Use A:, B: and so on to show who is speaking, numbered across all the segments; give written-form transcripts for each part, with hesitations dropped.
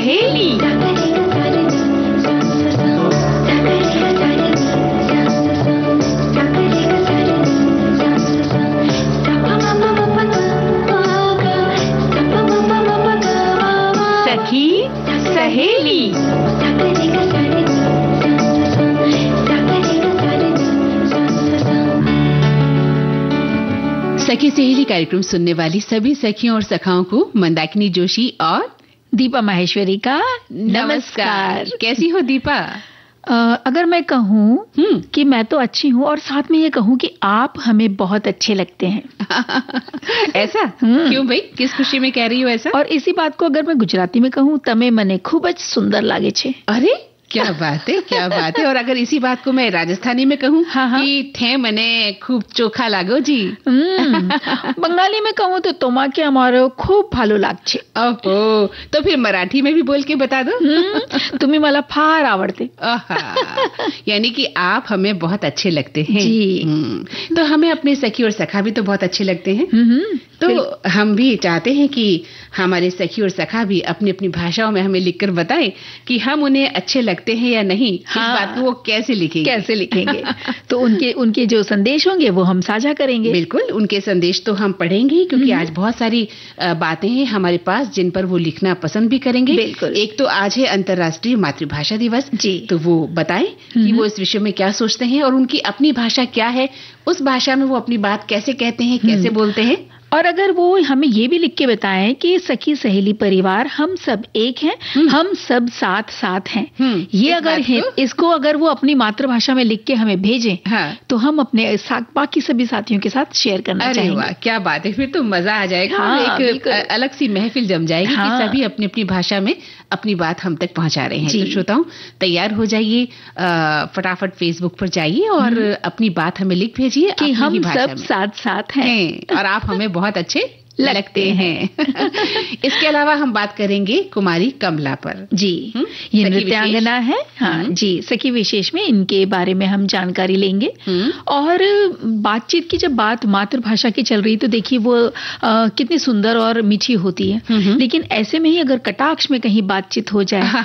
A: सहेली। सखी सहेली। सखी सहेली कार्यक्रम सुनने वाली सभी सखियों और सखाओं को मंदाकिनी जोशी और
B: दीपा माहेश्वरी का नमस्कार।
A: कैसी हो दीपा?
B: अगर मैं कहूँ कि मैं तो अच्छी हूँ और साथ में ये कहूँ कि आप हमें बहुत अच्छे लगते हैं।
A: ऐसा क्यों भाई? किस खुशी में कह रही हो ऐसा?
B: और इसी बात को अगर मैं गुजराती में कहूँ, तमे मने खूब ज सुंदर लागे छे।
A: अरे क्या बात है, क्या बात है। और अगर इसी बात को मैं राजस्थानी में कहूँ कि थे मने खूब चोखा लागो जी।
B: बंगाली में कहूँ तो तोमा के हमारो खूब भालो लागछे।
A: ओहो, तो फिर मराठी में भी बोल के बता दो।
B: तुम्हें मला फार आवड़ते।
A: यानी कि आप हमें बहुत अच्छे लगते हैं
B: जी।
A: तो हमें अपने सखी और सखा भी तो बहुत अच्छे लगते हैं। तो हम भी चाहते हैं कि हमारे सखी और सखा भी अपनी अपनी भाषाओं में हमें लिखकर बताएं कि हम उन्हें अच्छे लगते हैं या नहीं। इस बात को वो कैसे लिखेंगे?
B: तो उनके जो संदेश होंगे वो हम साझा करेंगे।
A: बिल्कुल, उनके संदेश तो हम पढ़ेंगे क्योंकि आज बहुत सारी बातें हैं हमारे पास जिन पर वो लिखना पसंद भी करेंगे।
B: बिल्कुल।
A: एक तो आज है अंतर्राष्ट्रीय मातृभाषा दिवस
B: जी।
A: तो वो बताएं कि वो इस विषय में क्या सोचते हैं और उनकी अपनी भाषा क्या है, उस भाषा में वो अपनी बात कैसे कहते हैं, कैसे बोलते हैं।
B: और अगर वो हमें ये भी लिख के बताएं कि सखी सहेली परिवार हम सब एक हैं, हम सब साथ साथ हैं। ये अगर है, इसको अगर वो अपनी मातृभाषा में लिख के हमें भेजें तो हम अपने बाकी सभी साथियों के साथ शेयर करना चाहेंगे।
A: अरे वाह, क्या बात है, फिर तो मजा आ जाएगा। एक अलग सी महफिल जम जाएगी कि सभी अपनी अपनी भाषा में अपनी बात हम तक पहुंचा रहे हैं। तो श्रोताओं तैयार हो जाइए, फटाफट फेसबुक पर जाइए और अपनी बात हमें लिख भेजिए
B: कि हम सब साथ साथ हैं
A: और आप हमें बहुत अच्छे लगते हैं। इसके अलावा हम बात करेंगे कुमारी कमला पर।
B: जी, ये नृत्यांगना है। हाँ जी, सखी विशेष में इनके बारे में हम जानकारी लेंगे। और बातचीत की जब बात मातृभाषा की चल रही तो देखिए वो कितनी सुंदर और मीठी होती है। लेकिन ऐसे में ही अगर कटाक्ष में कहीं बातचीत हो जाए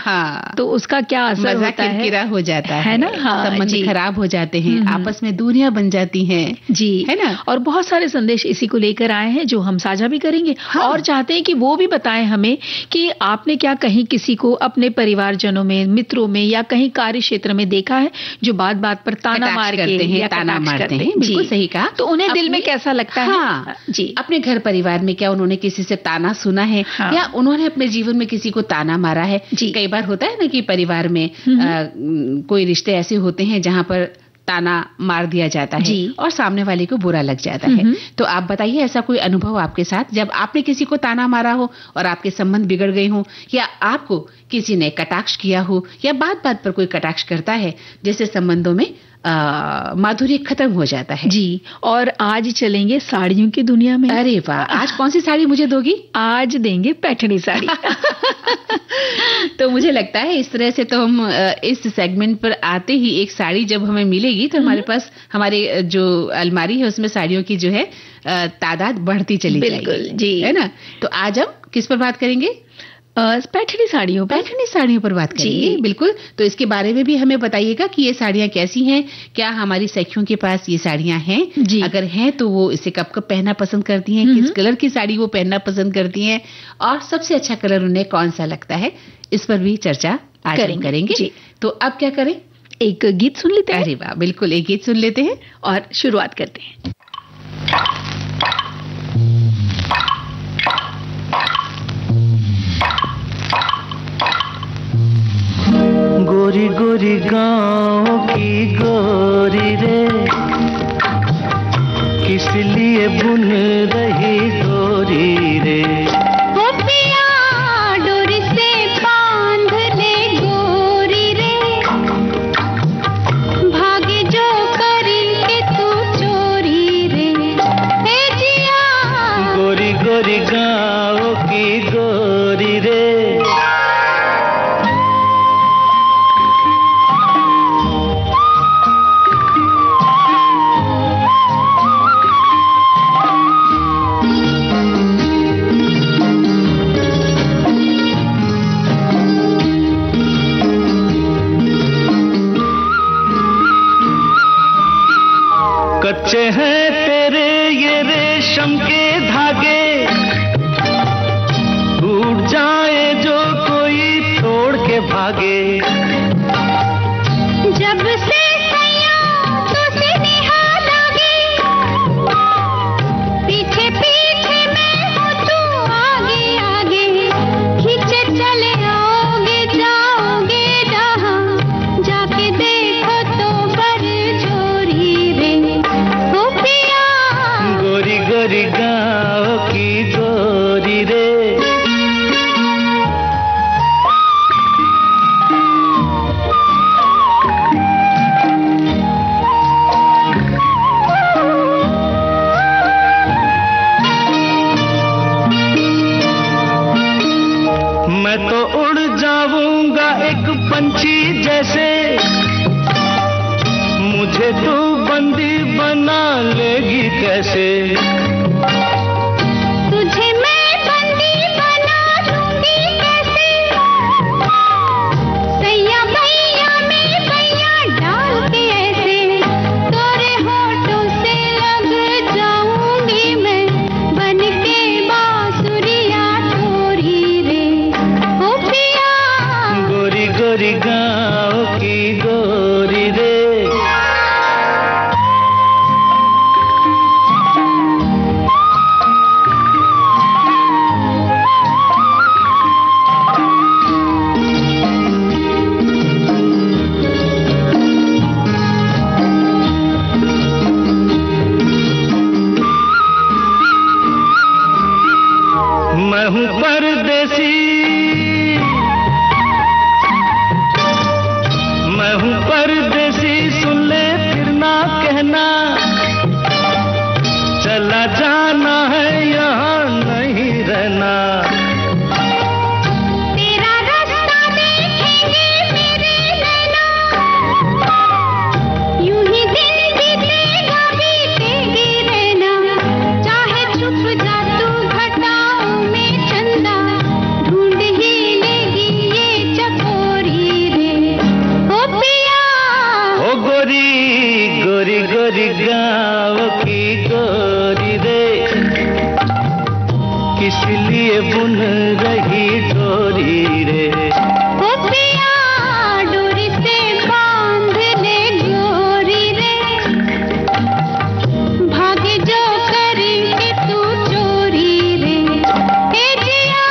B: तो उसका क्या असर होता है?
A: किरकिरा हो जाता
B: है ना।
A: संबंध खराब हो जाते हैं, आपस में दूरियां बन जाती हैं।
B: जी,
A: है ना।
B: और बहुत सारे संदेश इसी को लेकर आए हैं जो हम भी करेंगे। और चाहते हैं कि वो भी बताएं हमें कि आपने क्या कहीं किसी को अपने परिवारजनों में, मित्रों में या कहीं कार्य क्षेत्र में देखा है जो बात बात पर ताना मारते हैं।
A: बिल्कुल सही कहा।
B: तो उन्हें दिल में कैसा लगता है? जी,
A: अपने घर परिवार में क्या उन्होंने किसी से ताना सुना है या उन्होंने अपने जीवन में किसी को ताना मारा है? कई बार होता है ना कि परिवार में कोई रिश्ते ऐसे होते हैं जहां पर ताना मार दिया जाता है और सामने वाले को बुरा लग जाता है। तो आप बताइए ऐसा कोई अनुभव आपके साथ जब आपने किसी को ताना मारा हो और आपके संबंध बिगड़ गए हो, या आपको किसी ने कटाक्ष किया हो, या बात बात पर कोई कटाक्ष करता है जिससे संबंधों में माधुर्य खत्म हो जाता है।
B: जी, और आज चलेंगे साड़ियों की दुनिया में।
A: अरे वाह, आज कौन सी साड़ी मुझे दोगी?
B: आज देंगे पैठणी साड़ी।
A: तो मुझे लगता है इस तरह से तो हम इस सेगमेंट पर आते ही एक साड़ी जब हमें मिलेगी तो हमारे पास हमारे जो अलमारी है उसमें साड़ियों की जो है तादाद बढ़ती चली जाएगी।
B: बिल्कुल जी,
A: है ना। तो आज हम किस पर बात करेंगे?
B: पैठणी साड़ियों
A: पर बात करेंगे। बिल्कुल, तो इसके बारे में भी हमें बताइएगा कि ये साड़ियाँ कैसी हैं, क्या हमारी सखियों के पास ये साड़ियाँ हैं? अगर हैं तो वो इसे कब कब पहनना पसंद करती हैं, किस कलर की साड़ी वो पहनना पसंद करती हैं और सबसे अच्छा कलर उन्हें कौन सा लगता है, इस पर भी चर्चा आज करेंगे। तो अब क्या करें,
B: एक गीत सुन लेते हैं।
A: अरे वाह, बिल्कुल एक गीत सुन लेते हैं
B: और शुरुआत करते हैं।
C: गोरी गोरी गाँव की गोरी रे, किस लिए बुन रही गोरी रे?
D: वो पिया डोरी से बांध ले गोरी रे, भागे जो करी के तू चोरी रे। हे जिया
C: गोरी गोरी गाँव की गोरी रे, हैं तेरे ये रेशम के धागे, टूट जाए जो कोई तोड़ के भागे।
D: जब से सैया तुझसे निहार लागे, पीछे पीछे मैं हूँ तू आगे आगे, खींचे चले आओगे जाओगे जहाँ, जाके देखो तो बरजोरी रे ओ पिया।
C: गोरी गोरी गाँव की गोरी रे। मैं तो उड़ जाऊंगा एक पंछी जैसे, मुझे तू बंदी बना लेगी कैसे।
D: तुझे मैं बंदी बना दूंगी कैसे, सैया भैया में भैया डाल के ऐसे, तोरे होठों से लग जाऊंगी मैं, बन के बांसुरिया तोरी रे ओ पिया।
C: गोरी गोरी गाँव की गोरी रे। मैं हूँ परदेसी, मैं हूँ परदेसी, सुन ले फिर ना कहना, चला जाना है यहाँ नहीं रहना।
D: तेरा रास्ता देखेंगे मेरे नैना, यूं ही दिन बीतेगा बीतेगी रहना, चाहे छुप जा तू घटाओं में चंदा, ढूंढ ही लेगी ये चकोरी रे ओ पिया।
C: ओ गोरी गोरी गोरी गाँव की गोरी रे, किस लिए बुन रही डोरी रे।
D: ओ पिया डोरी से बांध ले गोरी रे, भागे जो करेंगे तू चोरी रे ए जिया।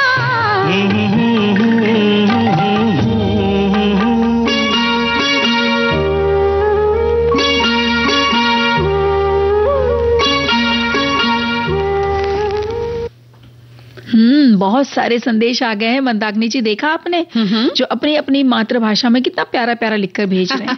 B: बहुत सारे संदेश आ गए हैं मंदाकिनी जी, देखा आपने जो अपनी अपनी मातृभाषा में कितना प्यारा प्यारा लिखकर भेज रहे हैं।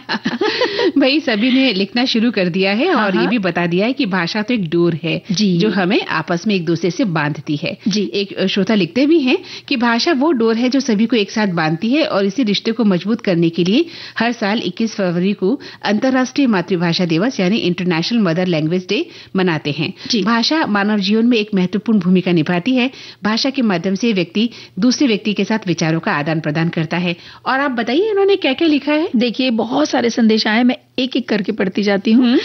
A: भाई सभी ने लिखना शुरू कर दिया है और ये भी बता दिया है कि भाषा तो एक डोर है जो हमें आपस में एक दूसरे से बांधती है। एक श्रोता लिखते भी हैं कि भाषा वो डोर है जो सभी को एक साथ बांधती है और इसी रिश्ते को मजबूत करने के लिए हर साल 21 फरवरी को अंतर्राष्ट्रीय मातृभाषा दिवस यानी इंटरनेशनल मदर लैंग्वेज डे मनाते हैं। भाषा मानव जीवन में एक महत्वपूर्ण भूमिका निभाती है। भाषा के माध्यम से व्यक्ति दूसरे व्यक्ति के साथ विचारों का आदान प्रदान करता है। और आप बताइए इन्होंने क्या क्या लिखा है।
B: देखिए बहुत सारे संदेश आए, मैं एक एक करके पढ़ती जाती हूँ।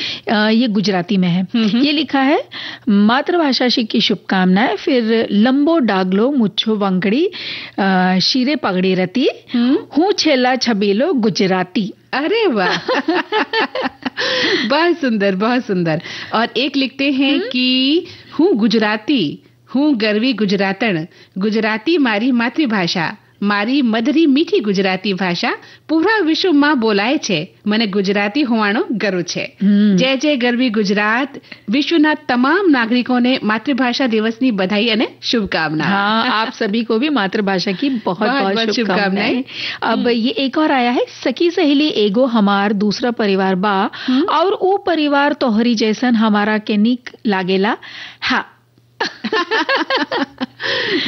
B: ये गुजराती में है। ये लिखा है मातृभाषा की शुभकामनाएं, फिर लंबो डागलो मुच्छो वंगड़ी शीरे पगड़ी रती हूँ छेला छबीलो गुजराती।
A: अरे वाह बहुत सुंदर बहुत सुंदर। और एक लिखते हैं कि हूँ गुजराती, हूँ गर्वी गुजरातण, गुजराती मारी मातृभाषा, મારી મધરી મીઠી ગુજરાતી ભાષા પૂરા વિશ્વમાં બોલાય છે, મને ગુજરાતી હોવાનો ગર્વ છે। જય જય ગરવી ગુજરાત। વિશ્વના તમામ નાગરિકોને मातृभाषा दिवसની बधाई અને शुभकामनाएं।
B: हाँ, आप सभी को भी मातृभाषा की बहुत बहुत शुभकामनाएं। अब ये एक और आया है, सखी सहेली एगो हमार दूसरा परिवार बा और वो परिवार तोहरी जैसन हमारा के निक लागेला। हाँ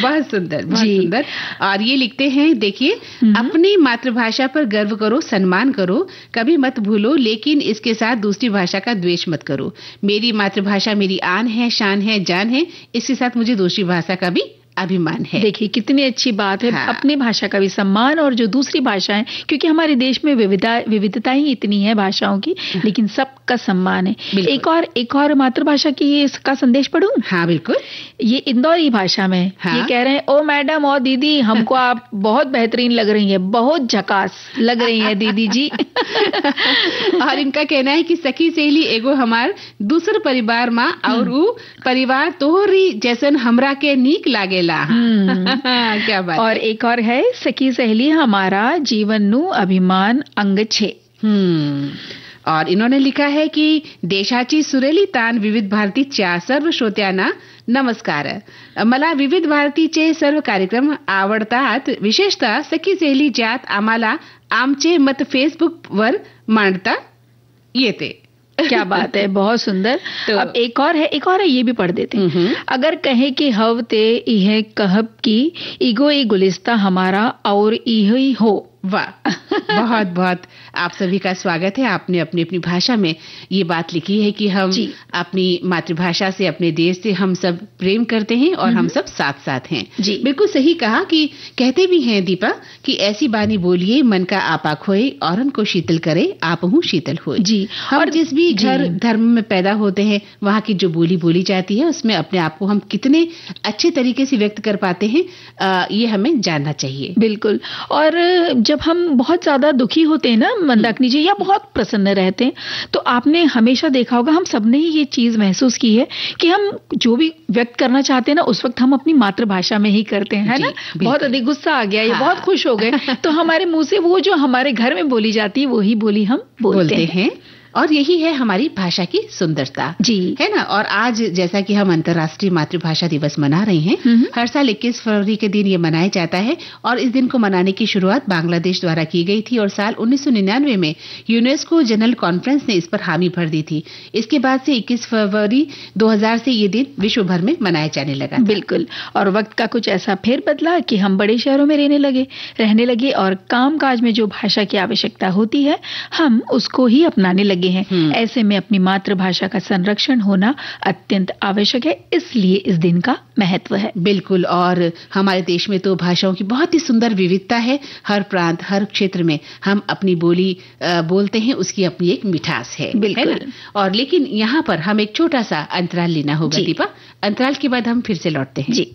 A: बहुत सुंदर बहुत सुंदर। और ये लिखते हैं, देखिए अपनी मातृभाषा पर गर्व करो, सम्मान करो, कभी मत भूलो, लेकिन इसके साथ दूसरी भाषा का द्वेष मत करो। मेरी मातृभाषा मेरी आन है, शान है, जान है, इसके साथ मुझे दूसरी भाषा का भी अभिमान है।
B: देखिए कितनी अच्छी बात है। हाँ। अपनी भाषा का भी सम्मान और जो दूसरी भाषाएं, क्योंकि हमारे देश में विविधता ही इतनी है भाषाओं की, लेकिन सबका सम्मान है। एक और मातृभाषा की इसका संदेश पढ़ूं?
A: हाँ बिल्कुल।
B: ये इंदौरी भाषा में ये कह रहे हैं, ओ मैडम और दीदी, हमको आप बहुत बेहतरीन लग रही हैं, बहुत झकास लग रही हैं दीदी जी।
A: और इनका कहना है कि सखी सहेली एगो हमार दूसर परिवार माँ और वो परिवार तोहरी जैसन हमरा के नीक लागेला। क्या बात।
B: और एक और है, सखी सहेली हमारा जीवन नु अभिमान अंग 6।
A: और इन्होंने लिखा है कि देशाची सुरेली तान विविध भारतीच्या सर्व श्रोत्यांना नमस्कार. मला विविध भारतीचे सर्व कार्यक्रम आवडतात. विशेषतः सखी सहेली ज्यात आम्हाला आमचे मत फेसबुकवर मांडता येते.
B: क्या बात है, बहुत सुंदर. तो अब एक और है ये भी पढ़ देते हैं. अगर कहे कि हव ते इहे कहब की ईगो ई गुलिस्ता हमारा और इही हो.
A: वाह, बहुत बहुत आप सभी का स्वागत है. आपने अपनी अपनी भाषा में ये बात लिखी है कि हम अपनी मातृभाषा से, अपने देश से हम सब प्रेम करते हैं और हम सब साथ साथ हैं.
B: जी
A: बिल्कुल सही कहा. कि कहते भी हैं दीपा कि ऐसी बानी बोलिए मन का आपा खोए और उनको शीतल करे आप हूँ शीतल होए.
B: जी.
A: और जिस भी घर धर्म में पैदा होते हैं वहाँ की जो बोली बोली जाती है उसमें अपने आप को हम कितने अच्छे तरीके से व्यक्त कर पाते हैं, ये हमें जानना चाहिए.
B: बिल्कुल. और जब हम बहुत ज्यादा दुखी होते हैं ना मंदाकिनी जी, या बहुत प्रसन्न रहते हैं, तो आपने हमेशा देखा होगा, हम सबने ही ये चीज महसूस की है कि हम जो भी व्यक्त करना चाहते हैं ना उस वक्त हम अपनी मातृभाषा में ही करते हैं, है ना. बहुत अधिक गुस्सा आ गया या बहुत खुश हो गए तो हमारे मुंह से वो जो हमारे घर में बोली जाती है वही बोली हम बोलते हैं.
A: और यही है हमारी भाषा की सुंदरता.
B: जी,
A: है ना. और आज जैसा कि हम अंतर्राष्ट्रीय मातृभाषा दिवस मना रहे हैं, हर साल 21 फरवरी के दिन ये मनाया जाता है. और इस दिन को मनाने की शुरुआत बांग्लादेश द्वारा की गई थी और साल 1999 में यूनेस्को जनरल कॉन्फ्रेंस ने इस पर हामी भर दी थी. इसके बाद से 21 फरवरी 2000 से ये दिन विश्व भर में मनाया जाने लगा.
B: बिल्कुल. और वक्त का कुछ ऐसा फेर बदला कि हम बड़े शहरों में रहने लगे और काम काज में जो भाषा की आवश्यकता होती है हम उसको ही अपनाने लगे हैं. ऐसे में अपनी मातृभाषा का संरक्षण होना अत्यंत आवश्यक है, इसलिए इस दिन का महत्व है.
A: बिल्कुल. और हमारे देश में तो भाषाओं की बहुत ही सुंदर विविधता है. हर प्रांत, हर क्षेत्र में हम अपनी बोली बोलते हैं, उसकी अपनी एक मिठास है.
B: बिल्कुल.
A: है. और लेकिन यहाँ पर हम एक छोटा सा अंतराल लेना होगा दीपा. अंतराल के बाद हम फिर से लौटते हैं.
B: जी.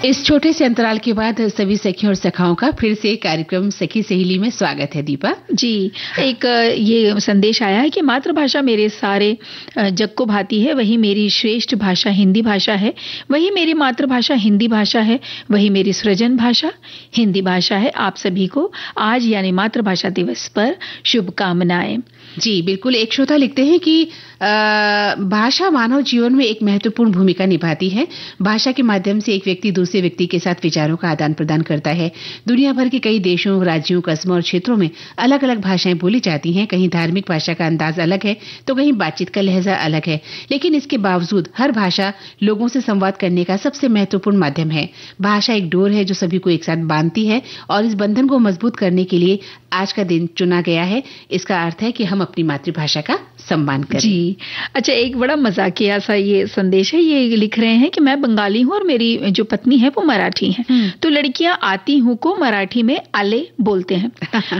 A: इस छोटे से अंतराल के बाद सभी सखियों और सखाओं का फिर से कार्यक्रम सखी सहेली में स्वागत है. दीपा
B: जी, एक ये संदेश आया है कि मातृभाषा मेरे सारे जग को भाती है. वही मेरी श्रेष्ठ भाषा हिंदी भाषा है. वही मेरी मातृभाषा हिंदी भाषा है. वही मेरी सृजन भाषा हिंदी भाषा है. आप सभी को आज यानी मातृभाषा दिवस पर शुभकामनाएं.
A: जी बिल्कुल. एक श्रोता लिखते हैं कि भाषा मानव जीवन में एक महत्वपूर्ण भूमिका निभाती है. भाषा के माध्यम से एक व्यक्ति दूसरे व्यक्ति के साथ विचारों का आदान प्रदान करता है. दुनिया भर के कई देशों, राज्यों, कस्बों और क्षेत्रों में अलग अलग भाषाएं बोली जाती हैं. कहीं धार्मिक भाषा का अंदाज अलग है तो कहीं बातचीत का लहजा अलग है. लेकिन इसके बावजूद हर भाषा लोगों से संवाद करने का सबसे महत्वपूर्ण माध्यम है. भाषा एक डोर है जो सभी को एक साथ बांधती है और इस बंधन को मजबूत करने के लिए आज का दिन चुना गया है. इसका अर्थ है कि हम अपनी मातृभाषा का सम्मान करें.
B: जी. अच्छा, एक बड़ा मजाकिया सा ये संदेश है. ये लिख रहे हैं कि मैं बंगाली हूँ और मेरी जो पत्नी है वो मराठी है. तो लड़कियां आती हूँ को मराठी में आले बोलते हैं.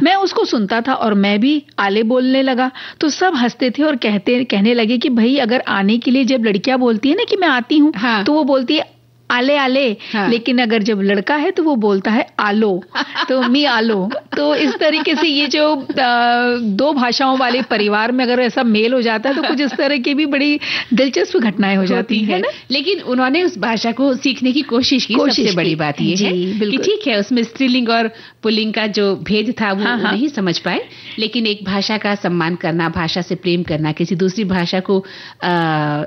B: मैं उसको सुनता था और मैं भी आले बोलने लगा तो सब हंसते थे और कहने लगे कि भाई अगर आने के लिए जब लड़कियां बोलती है ना कि मैं आती हूँ तो वो बोलती है आले आले, लेकिन अगर जब लड़का है तो वो बोलता है आलो, तो मी आलो। तो इस तरीके से ये जो दो भाषाओं वाले परिवार में अगर ऐसा मेल हो जाता है तो कुछ इस तरह की भी बड़ी दिलचस्प घटनाएं हो जाती है ना।
A: लेकिन उन्होंने उस भाषा को सीखने की कोशिश की, सबसे बड़ी बात ये है कि ठीक है उसमें स्त्रीलिंग और पुल्लिंग का जो भेद था वो नहीं समझ पाए, लेकिन एक भाषा का सम्मान करना, भाषा से प्रेम करना, किसी दूसरी भाषा को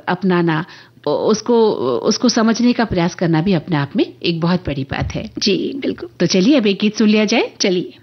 A: अपनाना, उसको समझने का प्रयास करना भी अपने आप में एक बहुत बड़ी बात है।
B: जी बिल्कुल।
A: तो चलिए अब एक गीत सुन लिया जाए।
B: चलिए।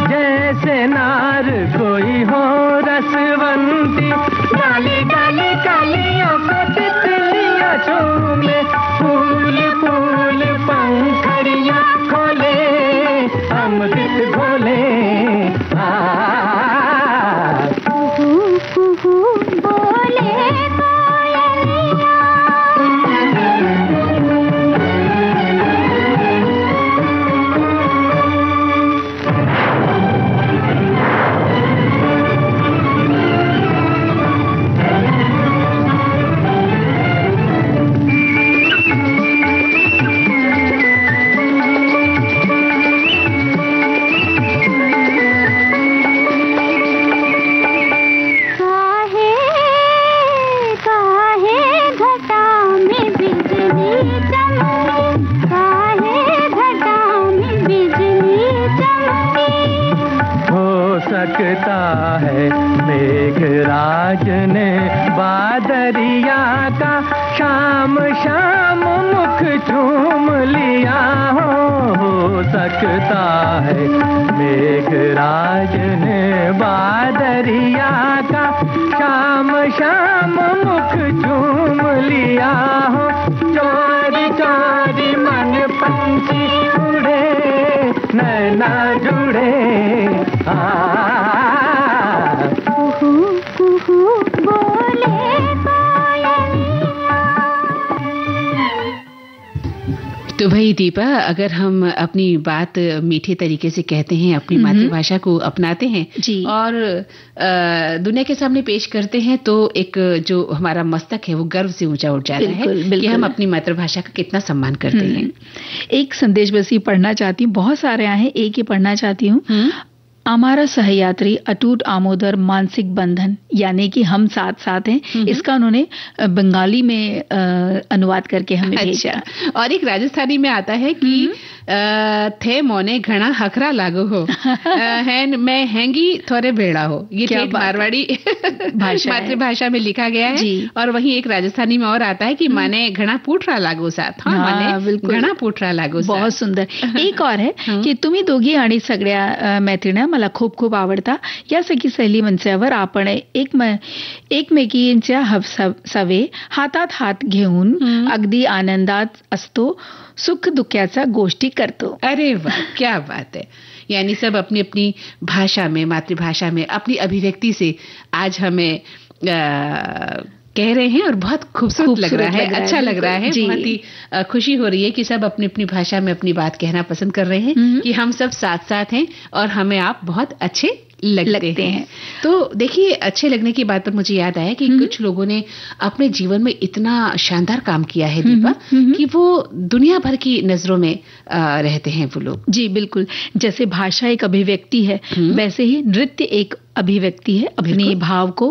C: जैसे नार कोई हो रसवंती, डाली डाली कलियों को तितलियां झूमे, फूल फूल पंखड़ियां खोले, अमृत घोले। सकता है मेघराज ने बादरिया का शाम शाम मुख चूम लिया हो सकता है मेघराज ने बादरिया का शाम शाम मुख चूम लिया हो। चोरी चोरी मन पंछी उड़े, नैना जुड़े,
A: तो भाई दीपा, अगर हम अपनी बात मीठे तरीके से कहते हैं, अपनी मातृभाषा को अपनाते हैं और दुनिया के सामने पेश करते हैं, तो एक जो हमारा मस्तक है वो गर्व से ऊंचा उठ जाता है कि हम अपनी मातृभाषा का कितना सम्मान करते हैं।
B: एक संदेश बस ये पढ़ना चाहती हूँ, बहुत सारे आए हैं, एक ही पढ़ना चाहती हूँ। हमारा सहयात्री अटूट आमोदर मानसिक बंधन, यानी कि हम साथ साथ हैं, इसका उन्होंने बंगाली में अनुवाद करके हमें भेजा।
A: और एक राजस्थानी में आता है कि थे मोने घना हखरा लागो हो, मैं हैंगी थोड़े भेड़ा हो। ये एक मारवाड़ी मातृभाषा में लिखा गया है। और वहीं एक राजस्थानी में और आता है कि माने घना पूठरा लागो साथ, माने घना पूठरा लागो साथ।
B: बहुत सुंदर। एक और है की तुम्ही दोघी आणि सगळ्या मैत्रिण्या मला खूप खूप आवडता, यासाठी सहली मंचावर आपण एकमेकींच्या सवे हातात हात घेऊन अगदी आनंदात असतो, सुख दुःखाच्या गोष्टी करतो।
A: अरे वाह, क्या बात है। यानी सब अपनी अपनी भाषा में, मातृभाषा में अपनी अभिव्यक्ति से आज हमें कह रहे हैं और बहुत खूबसूरत लग रहा है, अच्छा लग रहा है। बहुत ही खुशी हो रही है कि सब अपनी अपनी भाषा में अपनी बात कहना पसंद कर रहे हैं कि हम सब साथ साथ हैं और हमें आप बहुत अच्छे लगते हैं। तो देखिए, अच्छे लगने की बात पर मुझे याद आया कि कुछ लोगों ने अपने जीवन में इतना शानदार काम किया है दीपा कि वो दुनिया भर की नजरों में रहते हैं वो लोग।
B: जी बिल्कुल, जैसे भाषा एक अभिव्यक्ति है वैसे ही नृत्य एक अभिव्यक्ति है अपने भाव को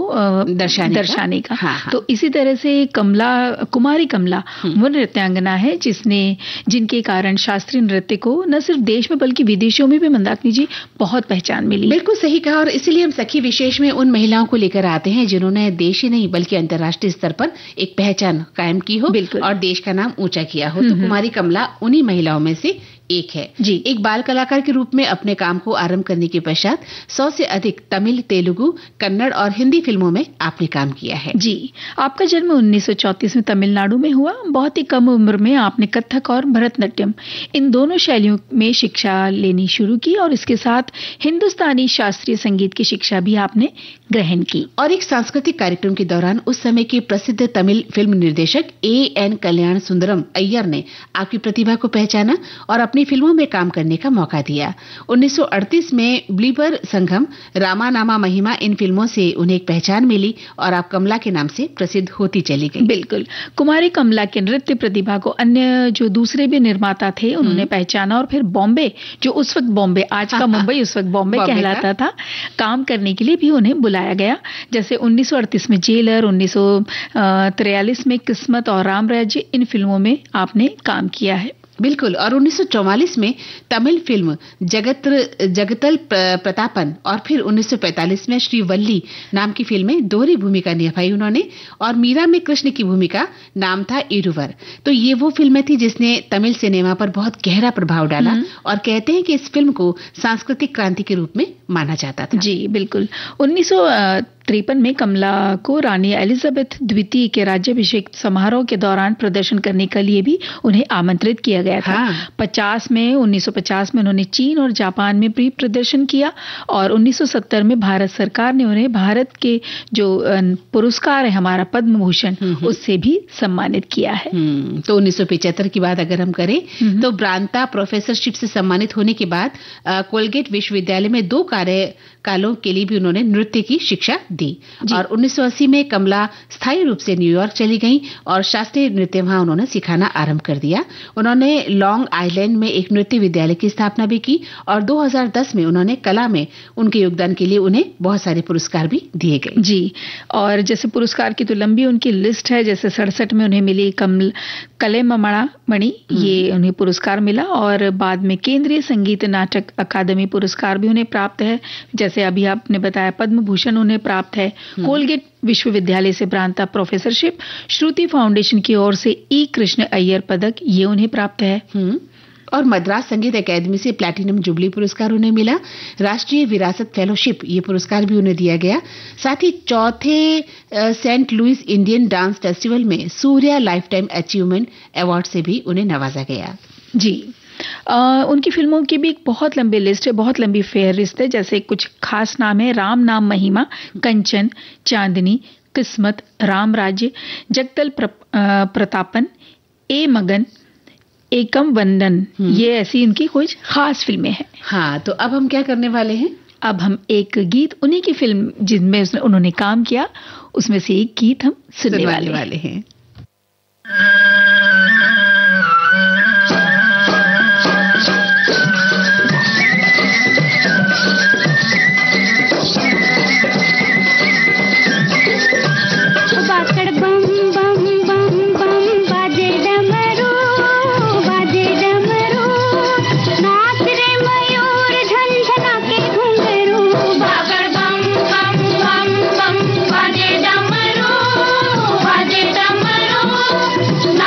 B: दर्शाने का। हाँ। तो इसी तरह से कुमारी कमला वो नृत्यांगना है जिनके कारण शास्त्रीय नृत्य को न सिर्फ देश में बल्कि विदेशों में भी मंदाकिनी जी बहुत पहचान मिली।
A: बिल्कुल सही कहा, और इसीलिए हम सखी विशेष में उन महिलाओं को लेकर आते हैं जिन्होंने देश ही नहीं बल्कि अंतर्राष्ट्रीय स्तर पर एक पहचान कायम की हो और देश का नाम ऊंचा किया हो। तो कुमारी कमला उन्हीं महिलाओं में से एक है जी। एक बाल कलाकार के रूप में अपने काम को आरंभ करने के पश्चात 100 से अधिक तमिल, तेलुगु, कन्नड़ और हिंदी फिल्मों में आपने काम किया है।
B: जी, आपका जन्म 1934 में तमिलनाडु में हुआ। बहुत ही कम उम्र में आपने कथक और भरतनाट्यम इन दोनों शैलियों में शिक्षा लेनी शुरू की और इसके साथ हिंदुस्तानी शास्त्रीय संगीत की शिक्षा भी आपने ग्रहण की।
A: और एक सांस्कृतिक कार्यक्रम के दौरान उस समय के प्रसिद्ध तमिल फिल्म निर्देशक A.N. कल्याण सुंदरम अय्यर ने आपकी प्रतिभा को पहचाना और अपनी फिल्मों में काम करने का मौका दिया। 1938 में ब्लीबर संघम, रामा नामा महिमा इन फिल्मों से उन्हें एक पहचान मिली और आप कमला के नाम से प्रसिद्ध होती चली गई।
B: बिल्कुल, कुमारी कमला के नृत्य प्रतिभा को अन्य जो दूसरे भी निर्माता थे उन्होंने पहचाना और फिर बॉम्बे, जो उस वक्त बॉम्बे, आज का मुंबई उस वक्त बॉम्बे कहलाता था, काम करने के लिए भी उन्हें बुलाया गया। जैसे 1938 में जेलर, 1943 में किस्मत और राम राज्य इन फिल्मों में आपने काम किया है।
A: बिल्कुल, और 1944 में तमिल फिल्म जगतल प्रतापन और फिर 1945 में श्रीवल्ली नाम की फिल्म में दोहरी भूमिका निभाई उन्होंने और मीरा में कृष्ण की भूमिका नाम था इरुवर। तो ये वो फिल्में थी जिसने तमिल सिनेमा पर बहुत गहरा प्रभाव डाला और कहते हैं कि इस फिल्म को सांस्कृतिक क्रांति के रूप में माना जाता था।
B: जी बिल्कुल। 1953 में कमला को रानी एलिजाबेथ द्वितीय के राज्याभिषेक समारोह के दौरान प्रदर्शन करने के लिए भी उन्हें आमंत्रित किया गया था। 1950 में उन्होंने चीन और जापान में भी प्रदर्शन किया और 1970 में भारत सरकार ने उन्हें भारत के जो पुरस्कार है हमारा पद्म भूषण उससे भी सम्मानित किया है।
A: तो 1975 की बात अगर हम करें तो ब्रांता प्रोफेसरशिप से सम्मानित होने के बाद कोलगेट विश्वविद्यालय में 2 कार्यकालों के लिए भी उन्होंने नृत्य की शिक्षा दी और 1980 में कमला स्थायी रूप से न्यूयॉर्क चली गईं और शास्त्रीय नृत्य वहां उन्होंने सिखाना आरंभ कर दिया। उन्होंने लॉन्ग आइलैंड में एक नृत्य विद्यालय की स्थापना भी की और 2010 में उन्होंने कला में उनके योगदान के लिए उन्हें बहुत सारे पुरस्कार भी दिए गए।
B: जी, और जैसे पुरस्कार की तो लंबी उनकी लिस्ट है। जैसे 67 में उन्हें मिली कलेमामणि मणि, ये उन्हें पुरस्कार मिला और बाद में केंद्रीय संगीत नाटक अकादमी पुरस्कार भी उन्हें प्राप्त है। जैसे अभी आपने बताया पद्म भूषण उन्हें प्राप्त है। कोलगेट विश्वविद्यालय से ब्रांता प्रोफेसरशिप, श्रुति फाउंडेशन की ओर से ई कृष्ण अय्यर पदक ये उन्हें प्राप्त है।
A: और मद्रास संगीत अकादमी से प्लैटिनम जुबली पुरस्कार उन्हें मिला। राष्ट्रीय विरासत फेलोशिप ये पुरस्कार भी उन्हें दिया गया। साथ ही चौथे Saint Louis Indian dance festival में Surya lifetime achievement award से भी उन्हें नवाजा गया।
B: जी, उनकी फिल्मों की भी एक बहुत लंबी लिस्ट है, बहुत लंबी फेहरिस्त है। जैसे कुछ खास नाम है: राम नाम महिमा, कंचन, चांदनी, किस्मत, राम राज्य, जगतल प्रतापन, ए मगन, एकम वंदन, ये ऐसी इनकी कुछ खास फिल्में हैं।
A: हाँ, तो अब हम क्या करने वाले हैं?
B: अब हम एक गीत उन्हीं की फिल्म जिनमें उन्होंने काम किया उसमें से एक गीत हम सुनने वाले हैं।
D: ना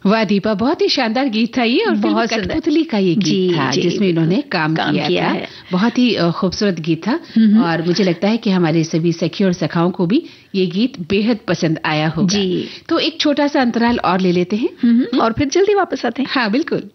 A: वाह दीपा, बहुत ही शानदार गीत था ये, और बहुत कठपुतली का ये गीत था जिसमें इन्होंने काम किया था। बहुत ही खूबसूरत गीत था और मुझे लगता है कि हमारे सभी सखी और सखाओं को भी ये गीत बेहद पसंद आया होगा। तो एक छोटा सा अंतराल और ले लेते हैं
B: और फिर जल्दी वापस आते हैं।
A: हाँ बिल्कुल।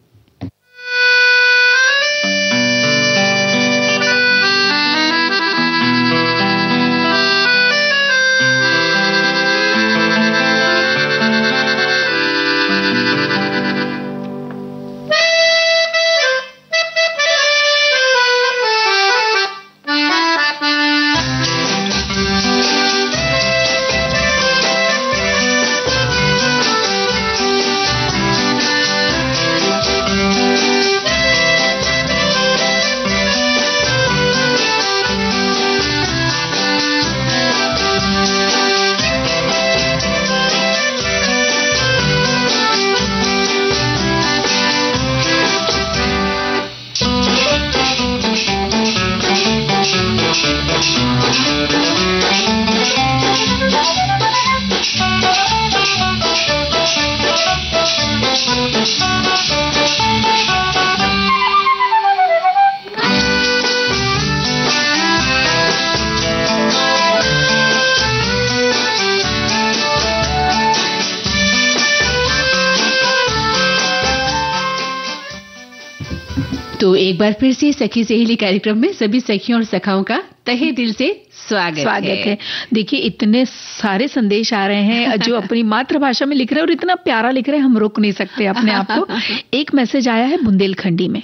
A: तो एक बार फिर से सखी सहेली कार्यक्रम में सभी सखियों और सखाओं का तहे दिल से स्वागत है।
B: देखिए इतने सारे संदेश आ रहे हैं जो अपनी मातृभाषा में लिख रहे हैं और इतना प्यारा लिख रहे हैं, हम रोक नहीं सकते अपने आप को। एक मैसेज आया है बुंदेलखंडी में,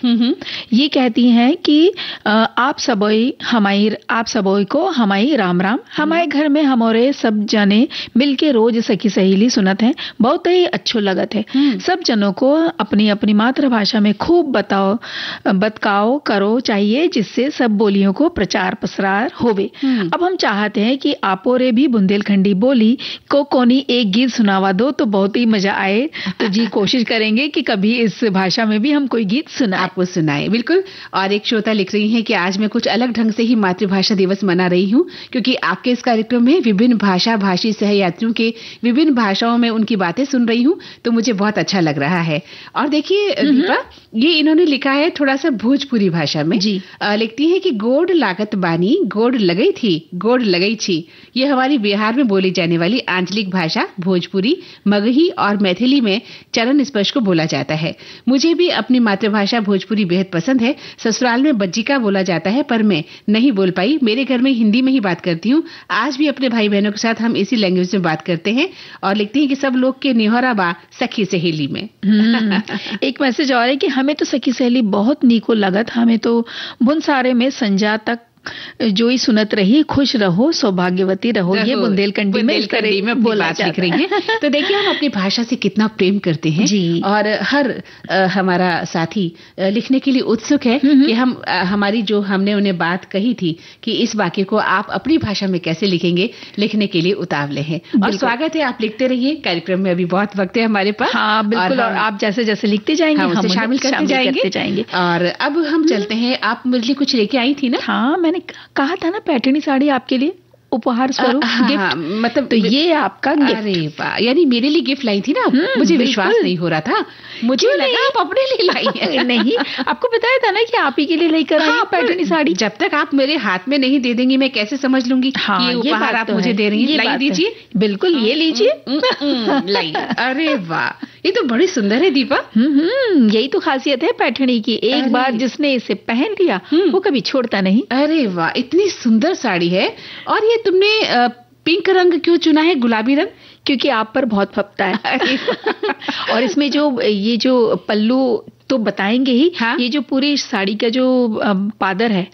B: ये कहती हैं कि आप सबोई को हमारी राम राम, हमारे घर में हमारे सब जने मिलके रोज सखी सहेली सुनत हैं, बहुत ही अच्छो लगत है। सब जनों को अपनी अपनी मातृभाषा में खूब बतकाओ करो चाहिए, जिससे सब बोलियों को प्रचार प्रसार होवे। अब हम चाहते हैं कि आपो रे भी बुंदेलखंडी बोली को कोनी एक गीत सुनावा दो तो बहुत ही मजा आए। तो जी कोशिश करेंगे कि कभी इस भाषा में भी हम कोई गीत
A: आपको सुनाए। बिल्कुल। और एक श्रोता लिख रही हैं कि आज मैं कुछ अलग ढंग से ही मातृभाषा दिवस मना रही हूँ, क्योंकि आपके इस कार्यक्रम में विभिन्न भाषा भाषी सहयात्रियों के विभिन्न भाषाओं में उनकी बातें सुन रही हूँ, तो मुझे बहुत अच्छा लग रहा है। और देखिए दीपा, ये इन्होंने लिखा है थोड़ा सा भोजपुरी भाषा में। लिखती है कि गोड़ लागत बानी गोड़ लगई थी गोड़ लगई छी। ये हमारी बिहार में बोली जाने वाली आंचलिक भाषा भोजपुरी, मगही और मैथिली में चरण स्पर्श को बोला जाता है। मुझे भी अपनी मातृभाषा भोजपुरी बेहद पसंद है। ससुराल में बज्जिका बोला जाता है, पर मैं नहीं बोल पाई। मेरे घर में हिंदी में ही बात करती हूँ। आज भी अपने भाई बहनों के साथ हम इसी लैंग्वेज में बात करते हैं। और लिखती है कि सब लोग के निहोरा बा सखी सहेली में।
B: एक मैसेज और है कि हमें तो सखी सहेली बहुत नीको लगत, हमें तो बुनसारे में संजा तक जो ही सुनत रही, खुश रहो सौभाग्यवती रहो। ये बुंदेलखंडी में बोला लिख रही है।
A: तो देखिए हम अपनी भाषा से कितना प्रेम करते हैं जी। और हर हमारा साथी लिखने के लिए उत्सुक है कि हमारी जो हमने उन्हें बात कही थी कि इस वाक्य को आप अपनी भाषा में कैसे लिखेंगे, लिखने के लिए उतावले हैं। और स्वागत है, आप लिखते रहिए। कार्यक्रम में अभी बहुत वक्त है हमारे पास।
B: हाँ बिल्कुल। और आप जैसे जैसे लिखते जाएंगे हम
A: शामिल करते जाएंगे। और अब हम चलते हैं, आप मेरे लिए कुछ लेके आई थी ना?
B: हाँ, मैंने कहा था ना पैठणी साड़ी आपके लिए उपहार स्वरूप गिफ्ट,
A: मतलब
B: तो ये आपका गिफ्ट।
A: अरे वाह, यानी मेरे लिए गिफ्ट लाई थी ना? मुझे विश्वास नहीं हो रहा था, मुझे लगा आप अपने लिए लाई है।
B: नहीं, आपको बताया था ना कि आप ही के लिए लेकर आई पैठणी साड़ी।
A: जब तक आप मेरे हाथ में नहीं दे देंगी मैं कैसे समझ लूंगी ये उपहार आप मुझे दे रही हैं। लाई दीजिए।
B: बिल्कुल, ये लीजिए।
A: लाई। अरे वाह, ये तो बड़ी सुंदर है दीपा।
B: यही तो खासियत है पैठणी की, एक बार जिसने इसे पहन लिया वो कभी छोड़ता नहीं।
A: अरे वाह, इतनी सुंदर साड़ी है। और ये तुमने पिंक रंग क्यों चुना है, गुलाबी रंग?
B: क्योंकि आप पर बहुत फपता है। और इसमें ये जो पल्लू तो बताएंगे ही। हाँ? ये जो पूरी साड़ी का जो पादर है,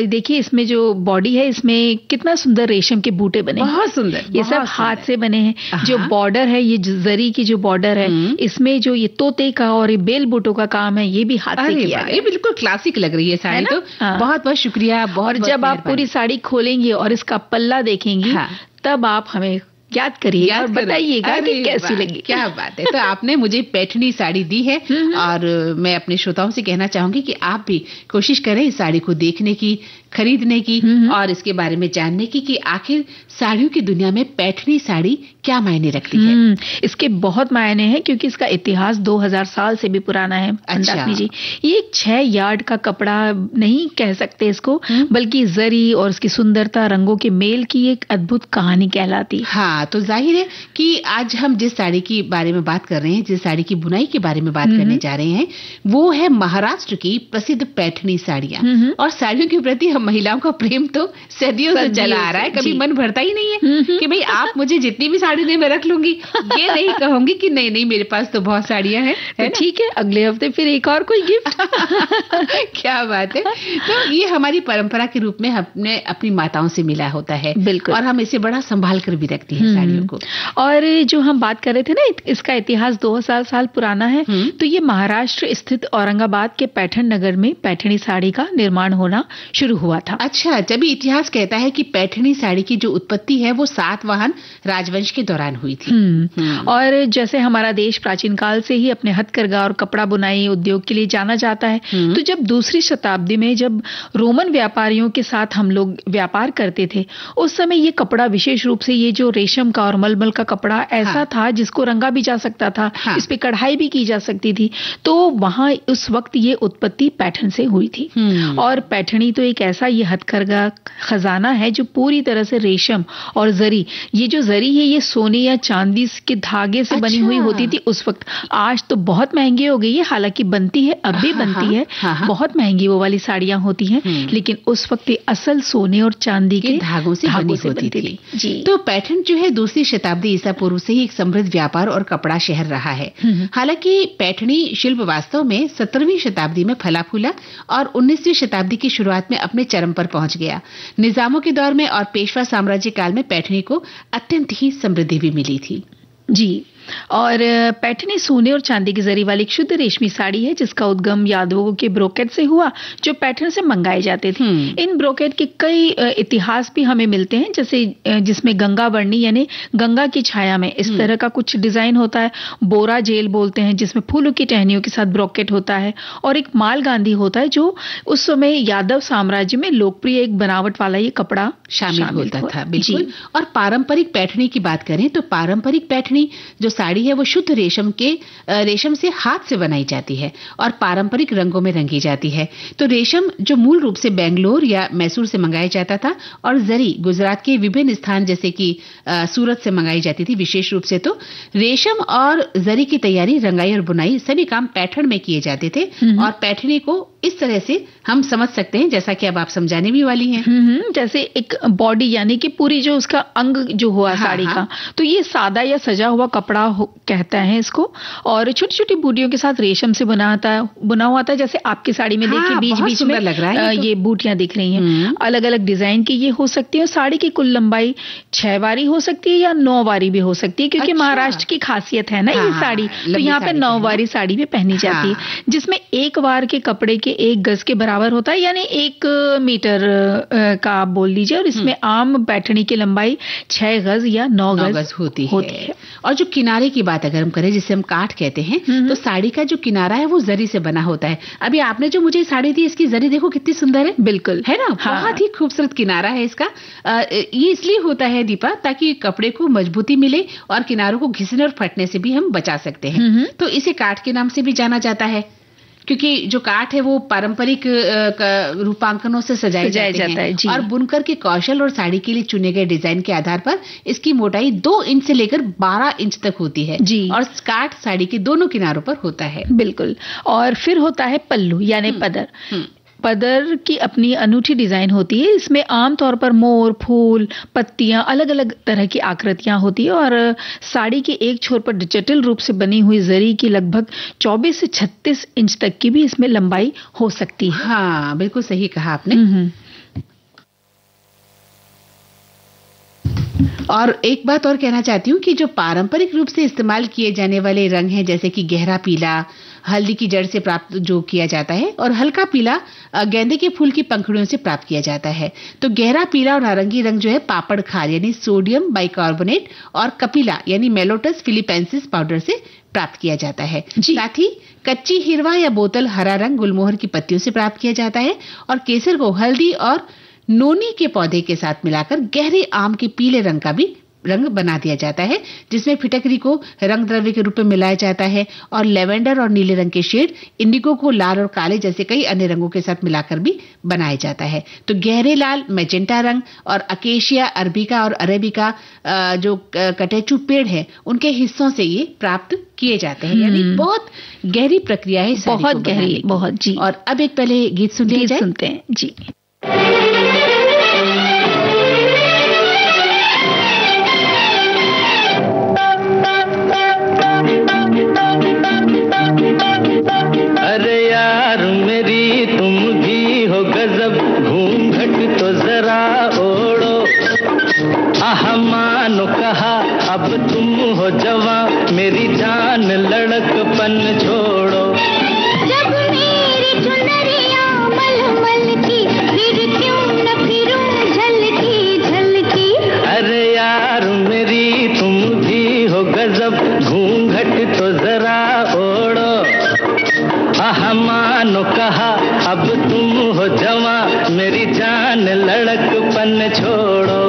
B: देखिए इसमें जो बॉडी है, इसमें कितना सुंदर रेशम के बूटे बने,
A: बहुत सुंदर।
B: ये सब हाथ से बने हैं। जो बॉर्डर है, ये जरी की जो बॉर्डर है, इसमें जो ये तोते का और ये बेल बूटों का काम है, ये भी हाथ से किया है।
A: ये बिल्कुल क्लासिक लग रही है साड़ी। तो बहुत बहुत शुक्रिया।
B: और जब आप पूरी साड़ी खोलेंगे और इसका पल्ला देखेंगी, तब आप हमें याद करिए और बताइएगा कि कैसी लगी।
A: क्या बात है। तो आपने मुझे पैठणी साड़ी दी है और मैं अपने श्रोताओं से कहना चाहूंगी कि आप भी कोशिश करें इस साड़ी को देखने की, खरीदने की और इसके बारे में जानने की कि आखिर साड़ियों की दुनिया में पैठनी साड़ी क्या मायने रखती है।
B: इसके बहुत मायने हैं क्योंकि इसका इतिहास 2000 साल से भी पुराना है।
A: अच्छा।
B: जी, ये एक 6 यार्ड का कपड़ा नहीं कह सकते इसको, बल्कि जरी और इसकी सुंदरता, रंगों के मेल की एक अद्भुत कहानी कहलाती।
A: हाँ, तो जाहिर है कि आज हम जिस साड़ी के बारे में बात कर रहे हैं, जिस साड़ी की बुनाई के बारे में बात करने जा रहे हैं, वो है महाराष्ट्र की प्रसिद्ध पैठनी साड़ियां। और साड़ियों के प्रति हम महिलाओं का प्रेम तो सदियों से चला आ रहा है। कभी मन भरता ही नहीं है कि भाई आप मुझे जितनी भी साड़ी दे मैं रख लूंगी। ये नहीं कहूंगी कि नहीं नहीं मेरे पास तो बहुत साड़ियां हैं, है
B: ठीक है, अगले हफ्ते फिर एक और कोई गिफ्ट।
A: क्या बात है। तो ये हमारी परंपरा के रूप में हमने अपनी माताओं से मिला होता है।
B: बिल्कुल।
A: और हम इसे बड़ा संभाल कर भी रखती हैं साड़ियों को।
B: और जो हम बात कर रहे थे ना, इसका इतिहास 2000 साल पुराना है। तो ये महाराष्ट्र स्थित औरंगाबाद के पैठण नगर में पैठणी साड़ी का निर्माण होना शुरू हुआ था।
A: अच्छा, जब इतिहास कहता है कि पैठणी साड़ी की जो उत्पत्ति है वो सातवाहन राजवंश के दौरान हुई थी।
B: और जैसे हमारा देश प्राचीन काल से ही अपने हथकरघा और कपड़ा बुनाई उद्योग के लिए जाना जाता है, तो जब दूसरी शताब्दी में जब रोमन व्यापारियों के साथ हम लोग व्यापार करते थे, उस समय ये कपड़ा विशेष रूप से ये जो रेशम का और मलमल का कपड़ा ऐसा था जिसको रंगा भी जा सकता था, इस पे कढ़ाई भी की जा सकती थी। तो वहां उस वक्त ये उत्पत्ति पैठण से हुई थी। और पैठणी तो एक ऐसा ये हथकरघा खजाना है जो पूरी तरह से रेशम और जरी, ये जो जरी है ये सोने या चांदी के धागे से बनी हुई होती थी उस वक्त। आज तो बहुत महंगी हो गई है, हालांकि बनती है, अब भी बनती है। बहुत महंगी वो वाली साड़ियां होती हैं, लेकिन उस वक्त ये असल सोने और चांदी के
A: धागों से बनी होती थी।
B: जी।
A: तो पैठण जो है दूसरी शताब्दी ईसा पूर्व से ही एक समृद्ध व्यापार और कपड़ा शहर रहा है। हालांकि पैठणी शिल्प वास्तव में 17वीं शताब्दी में फला फूला और 19वीं शताब्दी की शुरुआत में अपने चरम पर पहुंच गया। निजामों के दौर में और पेशवा साम्राज्य काल में पैठणी को अत्यंत ही समृद्धि भी मिली थी।
B: जी। और पैठनी सोने और चांदी की जरी वाली एक शुद्ध रेशमी साड़ी है जिसका उद्गम यादवों के ब्रोकेट से हुआ जो पैठण से मंगाए जाते थे। इन ब्रोकेट के कई इतिहास भी हमें मिलते हैं, जैसे जिसमें गंगा वर्णी यानी गंगा की छाया में इस तरह का कुछ डिजाइन होता है। बोरा जेल बोलते हैं जिसमें फूलों की टहनियों के साथ ब्रोकेट होता है। और एक माल गांधी होता है जो उस समय यादव साम्राज्य में लोकप्रिय एक बनावट वाला ये कपड़ा
A: शामिल होता था। बिल्कुल। और पारंपरिक पैठणी की बात करें तो पारंपरिक पैठणी जो साड़ी है वो शुद्ध रेशम से हाथ से बनाई जाती है और पारंपरिक रंगों में रंगी जाती है। तो रेशम जो मूल रूप से बेंगलोर या मैसूर से मंगाया जाता था और जरी गुजरात के विभिन्न स्थान जैसे कि सूरत से मंगाई जाती थी विशेष रूप से। तो रेशम और जरी की तैयारी, रंगाई और बुनाई सभी काम पैठण में किए जाते थे। और पैठणी को इस तरह से हम समझ सकते हैं जैसा कि अब आप समझाने भी वाली हैं।
B: जैसे एक बॉडी यानी कि पूरी जो उसका अंग जो हुआ साड़ी का, तो ये सादा या सजा हुआ कपड़ा कहता है इसको। और छोटी छोटी बूटियों के साथ रेशम से बुना हुआ था। जैसे आपकी साड़ी में देखिए बीच बीच में
A: लग रहा है
B: ये बूटियां दिख रही हैं। अलग अलग डिजाइन की ये हो सकती है। साड़ी की कुल लंबाई 6 वारी हो सकती है या 9 वारी भी हो सकती है क्योंकि महाराष्ट्र की खासियत है ना ये साड़ी। तो यहाँ पे 9 वारी साड़ी भी पहनी जाती है जिसमें एक वार के कपड़े के 1 गज के बराबर होता है यानी 1 मीटर का आप बोल लीजिए। और इसमें आम पैठणी की लंबाई 6 गज या 9 गज
A: होती है। और जो किनारे की बात अगर हम करें जिसे हम काठ कहते हैं, तो साड़ी का जो किनारा है वो जरी से बना होता है। अभी आपने जो मुझे साड़ी दी इसकी जरी देखो कितनी सुंदर है।
B: बिल्कुल
A: है ना। बहुत ही खूबसूरत किनारा है इसका। ये इसलिए होता है दीपा ताकि कपड़े को मजबूती मिले और किनारों को घिसने और फटने से भी हम बचा सकते हैं। तो इसे काठ के नाम से भी जाना जाता है क्योंकि जो काठ है वो पारंपरिक रूपांकनों से सजाया जाता है। और बुनकर के कौशल और साड़ी के लिए चुने गए डिजाइन के आधार पर इसकी मोटाई 2 इंच से लेकर 12 इंच तक होती है।
B: जी।
A: और काठ साड़ी के दोनों किनारों पर होता है।
B: बिल्कुल। और फिर होता है पल्लू यानी पदर। पदर की अपनी अनूठी डिजाइन होती है। इसमें आमतौर पर मोर, फूल, पत्तियां, अलग अलग तरह की आकृतियां होती है। और साड़ी के एक छोर पर जटिल रूप से बनी हुई जरी की लगभग 24 से 36 इंच तक की भी इसमें लंबाई हो सकती है।
A: हाँ, बिल्कुल सही कहा आपने। और एक बात और कहना चाहती हूँ कि जो पारंपरिक रूप से इस्तेमाल किए जाने वाले रंग हैं जैसे कि गहरा पीला हल्दी की जड़ से प्राप्त जो किया जाता है और हल्का पीला गेंदे के फूल की पंखुड़ियों से प्राप्त किया जाता है। तो गहरा पीला और नारंगी रंग जो है पापड़ खार यानी सोडियम बाइकार्बोनेट और कपिला यानी मेलोटस फिलिपेंसिस पाउडर से प्राप्त किया जाता है। साथ ही कच्ची हिरवा या बोतल हरा रंग गुलमोहर की पत्तियों से प्राप्त किया जाता है और केसर को हल्दी और नोनी के पौधे के साथ मिलाकर गहरे आम के पीले रंग का भी रंग बना दिया जाता है, जिसमें फिटकरी को रंग द्रव्य के रूप में मिलाया जाता है और लेवेंडर और नीले रंग के शेड इंडिगो को लाल और काले जैसे कई अन्य रंगों के साथ मिलाकर भी बनाया जाता है। तो गहरे लाल, मैजेंटा रंग और अकेशिया अरबिका और अरेबिका जो कटेचू पेड़ है उनके हिस्सों से ये प्राप्त किए जाते हैं। यानी बहुत गहरी प्रक्रिया है,
B: बहुत गहरी, बहुत जी।
A: और अब एक पहले गीत सुनते
B: हैं जी।
C: अरे यार मेरी तुम भी हो गजब, घूंघट तो जरा ओढ़ो, आहा मानो कहा अब तुम हो जवां, मेरी जान लड़कपन छोड़ो।
D: जब मेरी चुनरिया मलमल की, फिर क्यों न फिरूं झलकी झलकी।
C: अरे यार मेरी तुम भी हो गजब, घूंघट तो जरा ओढ़ो, आहा मानो कहा अब तुम हो जवां, मेरी जान लड़कपन छोड़ो।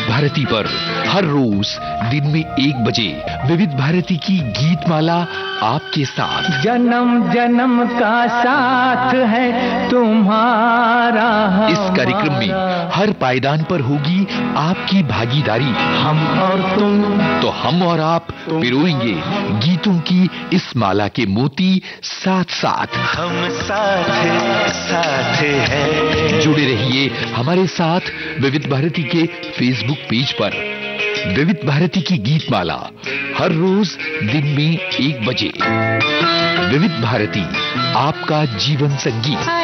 E: भारती पर हर रोज दिन में 1 बजे विविध भारती की गीत माला आपके साथ।
C: जन्म जन्म का साथ है तुम्हारा।
E: इस कार्यक्रम में हर पायदान पर होगी आपकी भागीदारी।
C: हम और तुम,
E: तो हम और आप पिरोएंगे गीतों की इस माला के मोती साथ साथ।
F: हम साथ हैं।
E: जुड़े रहिए हमारे साथ विविध भारती के फेसबुक पेज पर। विविध भारती की गीत माला हर रोज दिन में 1 बजे। विविध भारती, आपका जीवन संगीत।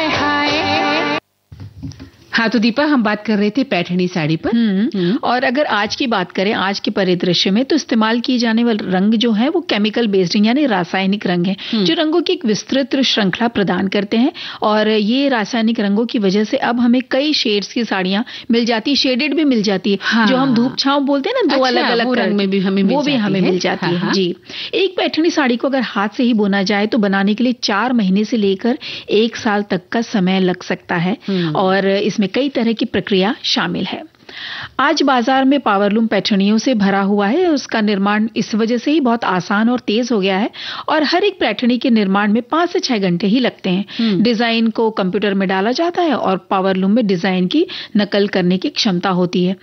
A: हाँ, तो दीपा हम बात कर रहे थे पैठणी साड़ी पर।
B: और अगर आज की बात करें, आज के परिदृश्य में, तो इस्तेमाल किए जाने वाले रंग जो है वो केमिकल बेस्ड यानी रासायनिक रंग है, जो रंगों की एक विस्तृत श्रृंखला प्रदान करते हैं। और ये रासायनिक रंगों की वजह से अब हमें कई शेड्स की साड़ियां मिल जाती है, शेडेड भी मिल जाती है। हाँ। जो हम धूप छांव बोलते हैं ना, 2 अलग-अलग रंग में भी हमें मिल जाती है। जी, एक पैठणी साड़ी को अगर हाथ से ही बुना जाए तो बनाने के लिए 4 महीने से लेकर 1 साल तक का समय लग सकता है। और इसमें कई तरह की प्रक्रिया शामिल है। आज बाजार में पावरलूम पैठनियों से भरा हुआ है। उसका निर्माण इस वजह से ही बहुत आसान और तेज हो गया है और हर एक पैठनी के निर्माण में 5 से 6 घंटे ही लगते हैं। डिजाइन को कंप्यूटर में डाला जाता है और पावरलूम में डिजाइन की नकल करने की क्षमता होती है।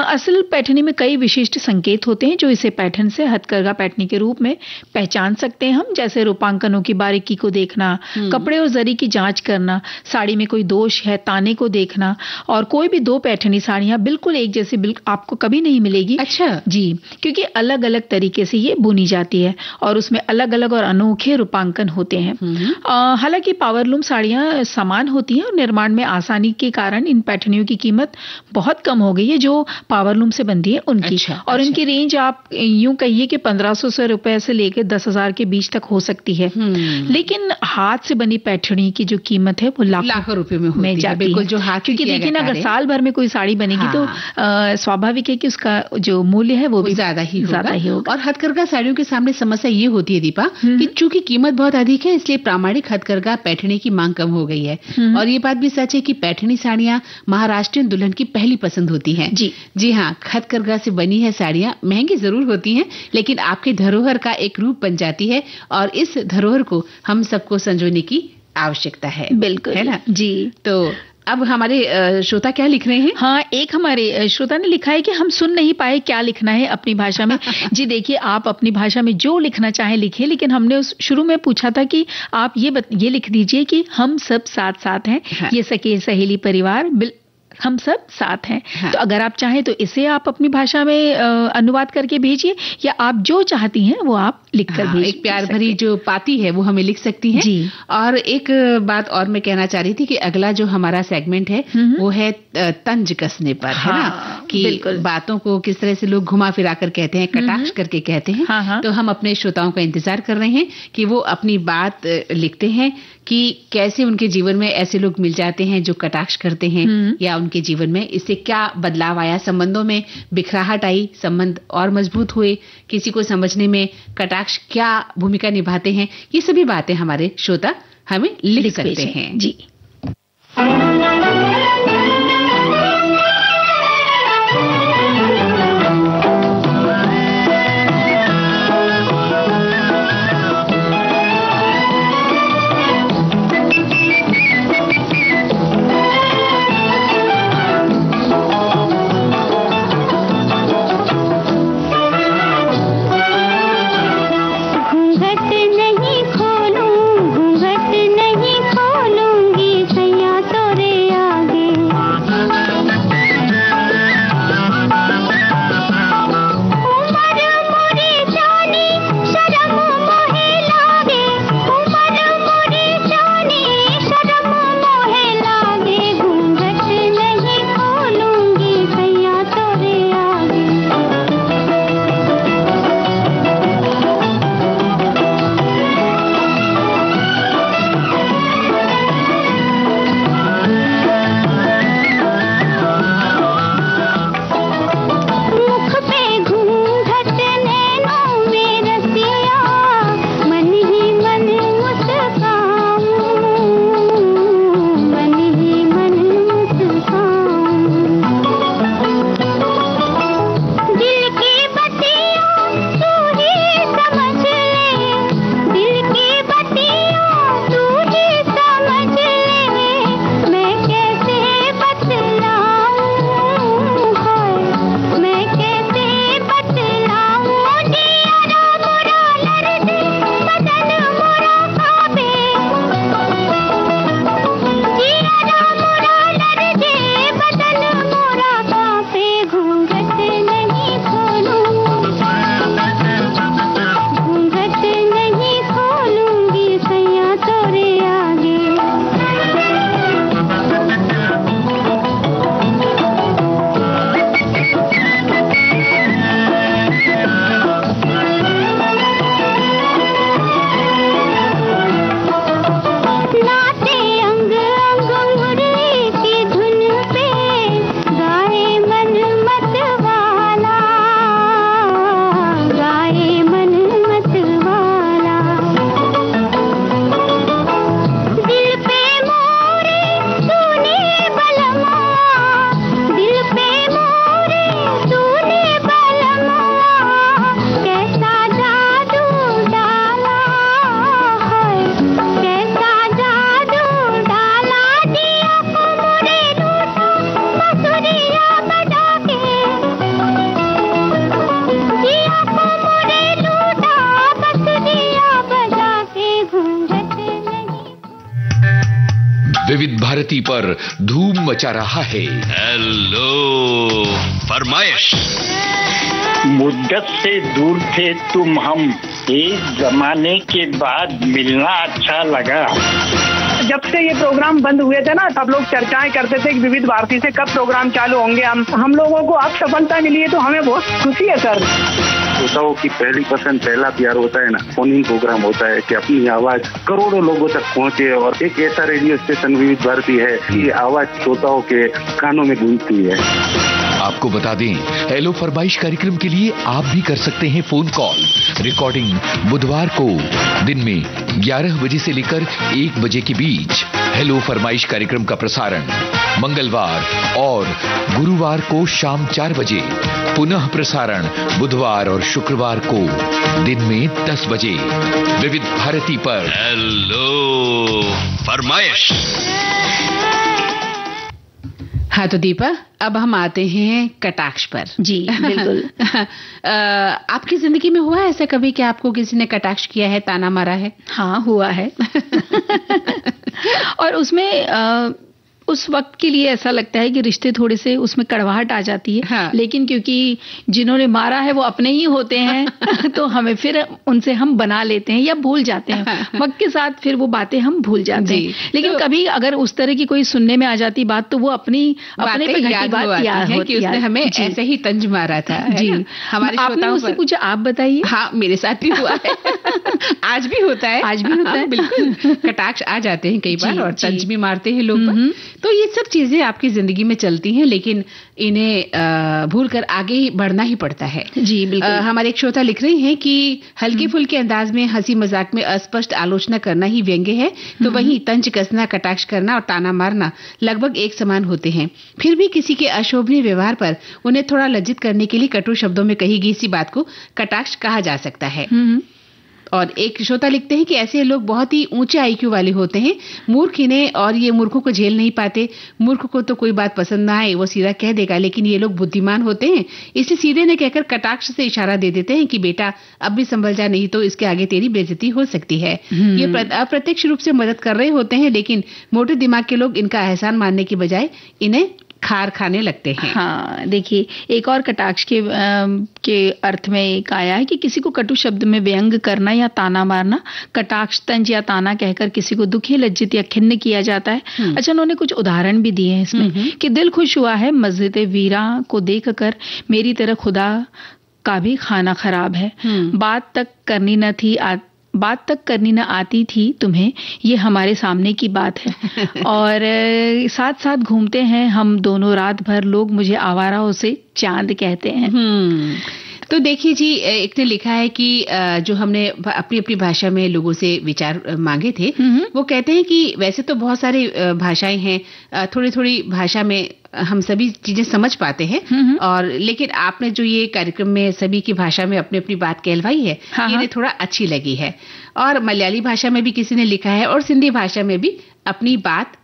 B: असल पैठनी में कई विशिष्ट संकेत होते हैं जो इसे पैठन से हथकरघा पैठनी के रूप में पहचान सकते हैं हम, जैसे रूपांकनों की बारीकी को देखना, कपड़े और जरी की जांच करना, साड़ी में कोई दोष है ताने को देखना। और कोई भी दो पैठनी साड़ियां बिल्कुल एक जैसी आपको कभी नहीं मिलेगी।
A: अच्छा
B: जी, क्योंकि अलग अलग तरीके से ये बुनी जाती है और उसमें अलग अलग और अनोखे रूपांकन होते हैं। हालांकि पावरलूम साड़ियां समान होती हैं और निर्माण में आसानी के कारण इन पैठनियों की कीमत बहुत कम हो गई है जो पावरलूम से बनती है उनकी। और इनकी रेंज आप यूं कहिए कि 1500 रुपए से लेकर 10,000 के बीच तक हो सकती है। लेकिन हाथ से बनी पैठनी की जो कीमत है वो लाखों रुपए में जाती है।
A: जो हाथ,
B: क्योंकि देखिए ना, अगर साल भर में कोई साड़ी बनेगी तो स्वाभाविक है कि उसका जो मूल्य है वो भी ज्यादा ही होगा।
A: और हथकरघा साड़ियों के सामने समस्या ये होती है दीपा कि चूंकि कीमत बहुत अधिक है इसलिए प्रामाणिक हथकरघा पैठनी की मांग कम हो गई है। और ये बात भी सच है कि पैठनी साड़ियां महाराष्ट्रीयन दुल्हन की पहली पसंद होती हैं। जी हाँ, हथकरघा से बनी है साड़ियां महंगी जरूर होती हैं लेकिन आपके धरोहर का एक रूप बन जाती है और इस धरोहर को हम सबको संजोने की आवश्यकता है।
B: बिल्कुल,
A: है ना
B: जी।
A: तो अब हमारे श्रोता क्या लिख रहे हैं?
B: हाँ, एक हमारे श्रोता ने लिखा है कि हम सुन नहीं पाए क्या लिखना है अपनी भाषा में। जी देखिए, आप अपनी भाषा में जो लिखना चाहें लिखिए, लेकिन हमने उस शुरू में पूछा था कि आप ये लिख दीजिए कि हम सब साथ साथ हैं। हाँ। ये सखी सहेली परिवार हम सब साथ हैं। हाँ। तो अगर आप चाहें तो इसे आप अपनी भाषा में अनुवाद करके भेजिए या आप जो चाहती हैं वो आप लिखकर भेजिए।
A: एक प्यार भरी जो पाती है वो हमें लिख सकती हैं।
B: जी।
A: और एक बात और मैं कहना चाह रही थी कि अगला जो हमारा सेगमेंट है वो है तंज कसने पर। हाँ, है ना, कि बातों को किस तरह से लोग घुमा फिरा कर कहते हैं, कटाक्ष करके कहते हैं।
B: हाँ।
A: तो हम अपने श्रोताओं का इंतजार कर रहे हैं कि वो अपनी बात लिखते हैं कि कैसे उनके जीवन में ऐसे लोग मिल जाते हैं जो कटाक्ष करते हैं या उनके जीवन में इससे क्या बदलाव आया, संबंधों में बिखराहट आई, संबंध और मजबूत हुए, किसी को समझने में कटाक्ष क्या भूमिका निभाते हैं। ये सभी बातें हमारे श्रोता हमें लिख सकते हैं।
B: जी।
D: घूंघट नहीं खोलूंगी सैया तोरे आगे।
E: विविध भारती पर धूम मचा रहा है
G: हेलो फरमाइश।
H: मुद्दत से दूर थे तुम हम, एक जमाने के बाद मिलना अच्छा लगा।
I: जब से ये प्रोग्राम बंद हुए थे ना, सब लोग चर्चाएं करते थे कि विविध भारती से कब प्रोग्राम चालू होंगे। हम लोगों को अब सफलता मिली है तो हमें बहुत खुशी है सर।
J: श्रोताओं की पहली पसंद, पहला प्यार होता है ना, फोन प्रोग्राम होता है कि अपनी आवाज करोड़ों लोगों तक पहुंचे। और एक ऐसा रेडियो स्टेशन विविध भारती है कि आवाज श्रोताओं के कानों में गूंजती है।
E: आपको बता दें, हेलो फरमाइश कार्यक्रम के लिए आप भी कर सकते हैं फोन कॉल। रिकॉर्डिंग बुधवार को दिन में 11 बजे से लेकर 1 बजे के बीच। हेलो फरमाइश कार्यक्रम का प्रसारण मंगलवार और गुरुवार को शाम 4 बजे। पुनः प्रसारण बुधवार और शुक्रवार को दिन में 10 बजे विविध भारती पर।
G: हेलो फरमाइश।
A: हाँ तो दीपा, अब हम आते हैं कटाक्ष पर।
B: जी बिल्कुल।
A: आपकी जिंदगी में हुआ है ऐसा कभी कि आपको किसी ने कटाक्ष किया है, ताना मारा है?
B: हाँ हुआ है। और उसमें उस वक्त के लिए ऐसा लगता है कि रिश्ते थोड़े से उसमें कड़वाहट आ जाती है।
A: हाँ।
B: लेकिन क्योंकि जिन्होंने मारा है वो अपने ही होते हैं तो हमें फिर उनसे हम बना लेते हैं या भूल जाते हैं।
A: हाँ।
B: वक्त के साथ फिर वो बातें हम भूल जाते हैं। लेकिन
A: तो
B: कभी अगर उस तरह की कोई सुनने में आ जाती बात तो वो अपने पे घटी बात याद होती है
A: कि उसने हमें ऐसे ही तंज मारा था।
B: जी
A: हमारे
B: आपने मुझसे पूछा, आप बताइए।
A: हाँ मेरे साथ भी हुआ है। आज भी होता है।
B: आज भी होता है।
A: बिल्कुल कटाक्ष आ जाते हैं कई बार और तंज भी मारते हैं लोग। तो ये सब चीजें आपकी जिंदगी में चलती हैं, लेकिन इन्हें भूलकर आगे ही बढ़ना ही पड़ता है।
B: जी बिल्कुल।
A: हमारे एक श्रोता लिख रहे हैं कि हल्के फुल्के अंदाज में हंसी मजाक में अस्पष्ट आलोचना करना ही व्यंग्य है, तो वहीं तंज कसना, कटाक्ष करना और ताना मारना लगभग एक समान होते हैं। फिर भी किसी के अशोभनीय व्यवहार पर उन्हें थोड़ा लज्जित करने के लिए कटु शब्दों में कही गई इसी बात को कटाक्ष कहा जा सकता है। और एक श्रोता लिखते हैं कि ऐसे लोग बहुत ही ऊंचे आईक्यू वाले होते हैं, मूर्ख इन्हें और ये मूर्खों को झेल नहीं पाते। मूर्ख को तो कोई बात पसंद ना आए वो सीधा कह देगा, लेकिन ये लोग बुद्धिमान होते हैं, इसलिए सीधे ने कहकर कटाक्ष से इशारा दे देते हैं कि बेटा अब भी संभल जा, नहीं तो इसके आगे तेरी बेइज्जती हो सकती है। ये अप्रत्यक्ष रूप से मदद कर रहे होते हैं, लेकिन मोटे दिमाग के लोग इनका एहसान मानने की बजाय इन्हें खार खाने लगते हैं।
B: हाँ देखिए, एक और कटाक्ष के अर्थ में एक आया है कि किसी को कटु शब्द में व्यंग करना या ताना मारना। कटाक्ष, तंज या ताना कहकर किसी को दुखी, लज्जित या खिन्न किया जाता है। अच्छा, उन्होंने कुछ उदाहरण भी दिए हैं इसमें कि दिल खुश हुआ है मस्जिद वीरा को देखकर, मेरी तरह खुदा का भी खाना खराब है। बात तक करनी न आती थी तुम्हें, ये हमारे सामने की बात है। और साथ साथ घूमते हैं हम दोनों रात भर, लोग मुझे आवाराओं से चांद कहते हैं।
A: तो देखिए जी, एक ने लिखा है कि जो हमने अपनी अपनी भाषा में लोगों से विचार मांगे थे, वो कहते हैं कि वैसे तो बहुत सारी भाषाएं हैं, थोड़ी थोड़ी भाषा में हम सभी चीजें समझ पाते हैं, और लेकिन आपने जो ये कार्यक्रम में सभी की भाषा में अपनी अपनी बात कहलवाई है, ये थोड़ा अच्छी लगी है। और मलयाली भाषा में भी किसी ने लिखा है और सिंधी भाषा में भी अपनी बात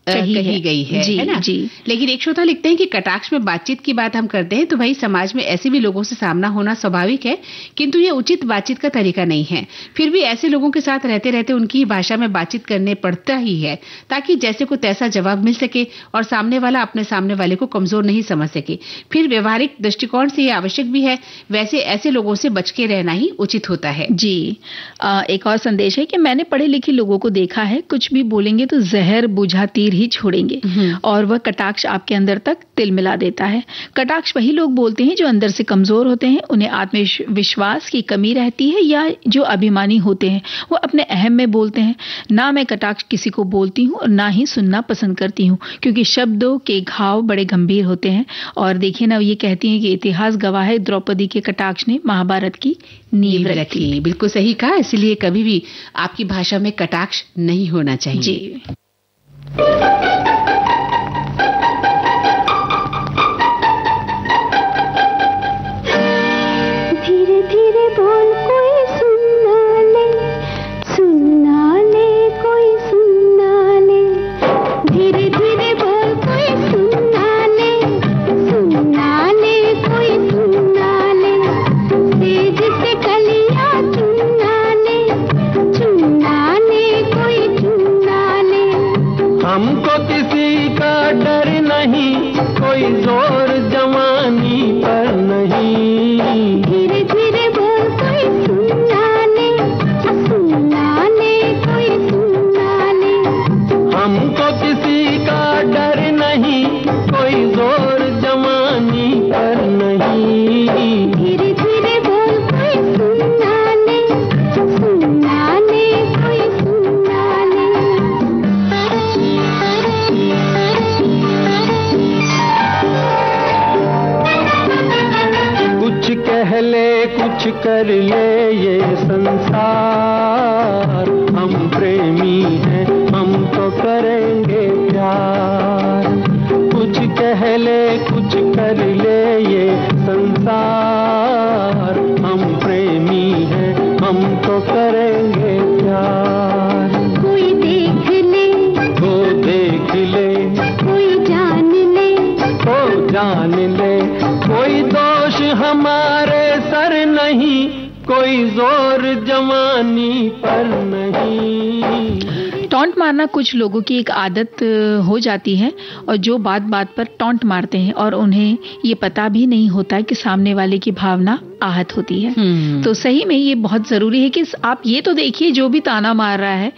A: कही गई है, है ना?
B: जी।
A: लेकिन एक श्रोता लिखते हैं कि कटाक्ष में बातचीत की बात हम करते हैं तो भाई समाज में ऐसे भी लोगों से सामना होना स्वाभाविक है, किंतु ये उचित बातचीत का तरीका नहीं है। फिर भी ऐसे लोगों के साथ रहते रहते उनकी ही भाषा में बातचीत करने पड़ता ही है, ताकि जैसे को तैसा जवाब मिल सके और सामने वाला अपने सामने वाले को कमजोर नहीं समझ सके। फिर व्यवहारिक दृष्टिकोण से ये आवश्यक भी है, वैसे ऐसे लोगों से बच के रहना ही उचित होता है।
B: जी। एक और संदेश है कि मैंने पढ़े लिखे लोगों को देखा है, कुछ भी बोलेंगे तो जहर बुझा तीर ही छोड़ेंगे, और वह कटाक्ष आपके अंदर तक तिल मिला देता है। कटाक्ष वही लोग बोलते हैं जो अंदर से कमजोर होते हैं, उन्हें आत्मविश्वास की कमी रहती है, या जो अभिमानी होते हैं वो अपने अहम में बोलते हैं। ना मैं कटाक्ष किसी को बोलती हूँ और ना ही सुनना पसंद करती हूँ, क्योंकि शब्दों के घाव बड़े गंभीर होते हैं। और देखिए ना, ये कहती हैं कि इतिहास गवाह है, द्रौपदी के कटाक्ष ने महाभारत की नींव रखी।
A: बिल्कुल सही कहा, इसलिए कभी भी आपकी भाषा में कटाक्ष नहीं होना चाहिए।
B: जी।
D: धीरे धीरे बोल, कोई सुनना ले, कोई सुनना ले। धीरे धीरे बोल, कोई सुनना ले, कोई सुनना ले। तेज से कलियां चुनना ले, कोई चुनना ले।
C: हम कुछ कर ले ये संसार, हम प्रेमी हैं हम तो करेंगे प्यार। कुछ कह ले कुछ कर ले ये संसार, हम प्रेमी हैं हम तो करेंगे प्यार।
D: कोई देख ले
C: वो देख ले,
D: कोई जान ले
C: वो जान ले, कोई दोष हमारे सर नहीं, कोई जोर जवानी पर नहीं।
B: टॉन्ट मारना कुछ लोगों की एक आदत हो जाती है और जो बात बात पर टॉन्ट मारते हैं और उन्हें ये पता भी नहीं होता कि सामने वाले की भावना आहत होती है। तो सही में ये बहुत जरूरी है कि आप ये तो देखिए जो भी ताना मार रहा है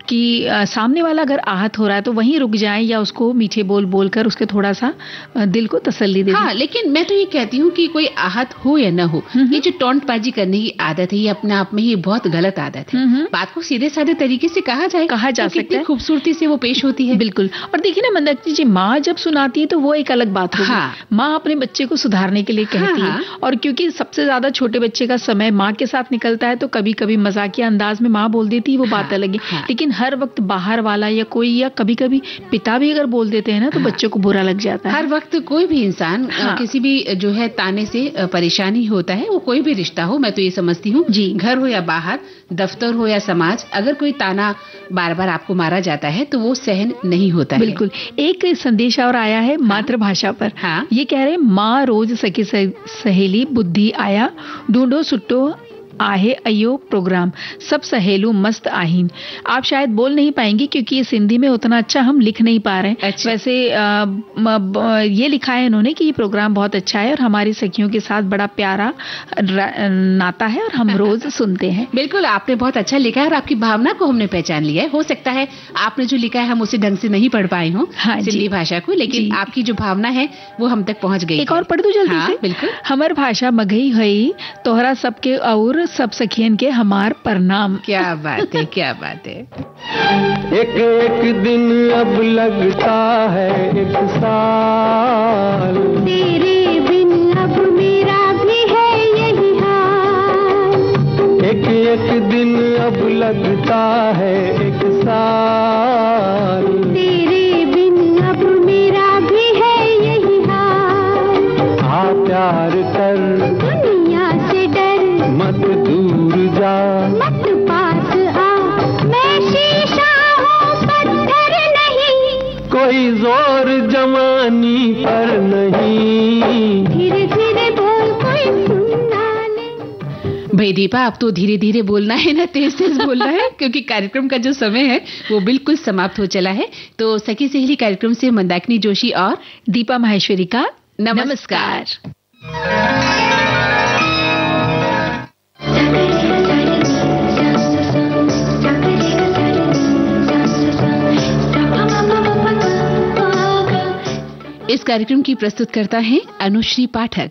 B: कि सामने वाला अगर आहत हो रहा है तो वहीं रुक जाएं या उसको मीठे बोल बोलकर उसके थोड़ा सा दिल को तसल्ली दे।
A: हाँ, लेकिन मैं तो ये कहती हूँ कि कोई आहत हो या ना हो, ये जो टॉन्टबाजी करने की आदत है ये अपने आप में ही बहुत गलत आदत है। बात को सीधे साधे तरीके से कहा जा सकता है, खूबसूरती से वो पेश होती है।
B: बिल्कुल। और देखिए ना मंदाकिनी जी, माँ जब सुनाती है तो वो एक अलग बात होगी। माँ अपने बच्चे को सुधारने के लिए कहती है और क्योंकि सबसे ज्यादा छोटे बच्चे का समय माँ के साथ निकलता है तो कभी कभी मजाकिया अंदाज में माँ बोल देती है, वो बात अलग है। लेकिन हर वक्त बाहर वाला या कोई या कभी कभी पिता भी अगर बोल देते हैं ना तो बच्चों को बुरा लग जाता है।
A: हर वक्त कोई भी इंसान किसी भी जो है ताने से परेशानी होता है, वो कोई भी रिश्ता हो, मैं तो ये समझती हूँ जी, घर हो या बाहर, दफ्तर हो या समाज, अगर कोई ताना बार बार आपको मारा जाता है तो वो सहन नहीं होता है।
B: बिल्कुल। एक संदेश और आया है मातृभाषा पर। ये कह रहे माँ रोज सखी सहेली बुद्धि आया, ढूंढो सुट्टो आहे अयो प्रोग्राम, सब सहेलू मस्त आहीन। आप शायद बोल नहीं पाएंगे क्योंकि ये सिंधी में उतना अच्छा हम लिख नहीं पा रहे हैं। अच्छा। वैसे ये लिखा है इन्होंने कि ये प्रोग्राम बहुत अच्छा है और हमारी सखियों के साथ बड़ा प्यारा नाता है और हम रोज सुनते हैं।
A: बिल्कुल, आपने बहुत अच्छा लिखा है और आपकी भावना को हमने पहचान लिया है। हो सकता है आपने जो लिखा है हम उसे ढंग से नहीं पढ़ पाए हों सिंधी भाषा को, लेकिन आपकी जो भावना है वो हम तक पहुंच गई।
B: एक और पढ़ दूं जल्दी से?
A: बिल्कुल।
B: हमर भाषा मगही हई तोहरा सबके और सब सखियन के हमार प्रणाम।
A: क्या बात है, क्या बात है।
C: एक एक दिन अब लगता है एक साल,
D: तेरे बिन अब मेरा भी है यही हाल।
C: एक एक दिन अब लगता है एक साल,
D: तेरे बिन अब मेरा भी है यही हाल।
C: आ प्यार कर
D: दुनिया से डर,
C: मत दूर जा
D: मत पास आ, मैं शीशा हूँ पत्थर नहीं,
C: कोई जोर जवानी पर नहीं।
D: धीरे धीरे बोल कोई सुनना ले।
A: भाई दीपा, अब तो धीरे धीरे बोलना है ना तेज तेज बोलना है क्योंकि कार्यक्रम का जो समय है वो बिल्कुल समाप्त हो चला है। तो सखी सहेली कार्यक्रम से मंदाकिनी जोशी और
B: दीपा माहेश्वरी का
A: नमस्कार। इस कार्यक्रम की प्रस्तुतकर्ता हैं अनुश्री पाठक।